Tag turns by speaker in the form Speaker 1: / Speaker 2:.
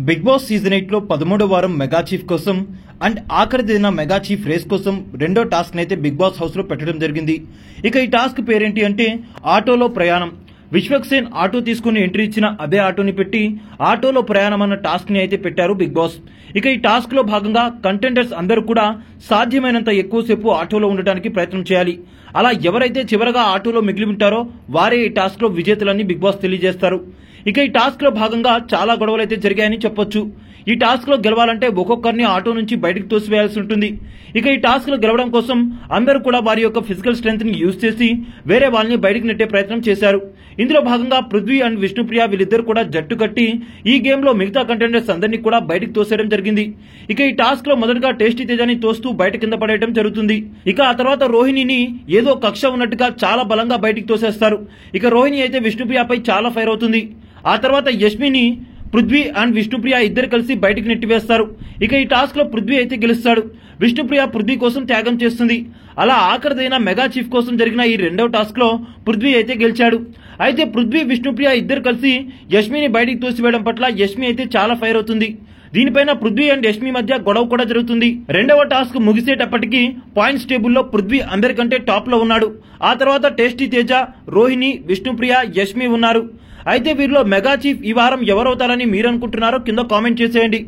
Speaker 1: Big boss season 8 లో 13వ వారం mega chief కోసం అండ్ ఆఖరి దిన మెగా చీఫ్ రేస్ కోసం రెండో టాస్క్ అయితే బిగ్ బాస్ హౌస్ లో పెట్టడం జరిగింది. ఇక ఈ టాస్క్ పేరేంటి అంటే ఆటోలో ప్రయాణం. విశ్వక్సేన్ ఆటో తీసుకుని ఎంట్రీ ఇచ్చిన అదే ఆటోని పెట్టి ఆటోలో ప్రయాణం అన్న టాస్క్ ని అయితే పెట్టారు బిగ్ బాస్. ఇక ఈ టాస్క్ లో భాగంగా కంటెండర్స్ అందరూ కూడా సాధ్యమైనంత ఎక్కువసేపు ఆటోలో ఉండడానికి ప్రయత్నం చేయాలి. అలా ఎవరైతే చివరగా ఆటోలో మిగిలి ఉంటారో వారే ఈ టాస్క్ లో విజేతలని బిగ్ బాస్ తెలియజేస్తారు. ఇక ఈ టాస్క్ లో భాగంగా చాలా గొడవలు అయితే జరిగాయని చెప్పొచ్చు. ఈ టాస్క్ లో గెలవాలంటే ఒక్కొక్కరిని ఆటో నుంచి బయటకు తోసివేయాల్సి ఉంటుంది. ఇక ఈ టాస్క్ లో గెలవడం కోసం అందరూ కూడా వారి యొక్క ఫిజికల్ స్ట్రెంత్ ని యూజ్ చేసి వేరే వాళ్ళని బయటకు నెట్టే ప్రయత్నం చేశారు. ఇందులో భాగంగా పృథ్వీ అండ్ విష్ణుప్రియ వీళ్ళిద్దరు కూడా జట్టు కట్టి ఈ గేమ్ లో మిగతా కంటెండర్స్ అందరినీ కూడా బయటకు తోసేయడం జరిగింది. ఇక ఈ టాస్క్ లో మొదటగా టేస్టీ తేజాని తోస్తూ బయట కింద పడేయడం జరుగుతుంది. ఇక ఆ తర్వాత రోహిణిని ఏదో కక్ష ఉన్నట్టుగా చాలా బలంగా బయటికి తోసేస్తారు. ఇక రోహిణి అయితే విష్ణుప్రియపై చాలా ఫైర్ అవుతుంది. ఆ తర్వాత యష్మిని పృథ్వీ అండ్ విష్ణుప్రియ ఇద్దరు కలిసి బయటికి నెట్టివేస్తారు. ఇక ఈ టాస్క్ లో పృథ్వీ అయితే గెలుస్తాడు. విష్ణుప్రియ పృథ్వీ కోసం త్యాగం చేస్తుంది. అలా ఆఖరిదైన మెగా చీఫ్ కోసం జరిగిన ఈ రెండవ టాస్క్ లో పృథ్వీ అయితే గెలిచాడు. అయితే పృథ్వీ విష్ణుప్రియ ఇద్దరు కలిసి యష్మిని బయటికి తోసివేయడం పట్ల యష్మి అయితే చాలా ఫైర్ అవుతుంది. దీనిపైన పృథ్వీ అండ్ యష్మి మధ్య గొడవ కూడా జరుగుతుంది. రెండవ టాస్క్ ముగిసేటప్పటికి పాయింట్స్ టేబుల్లో పృథ్వీ అందరికంటే టాప్ లో ఉన్నాడు. ఆ తర్వాత టేస్టీ తేజ, రోహిణి, విష్ణుప్రియ, యష్మి ఉన్నారు. అయితే వీరిలో మెగా చీఫ్ ఈ వారం ఎవరవుతారని మీరు అనుకుంటున్నారో కింద కామెంట్ చేసేయండి.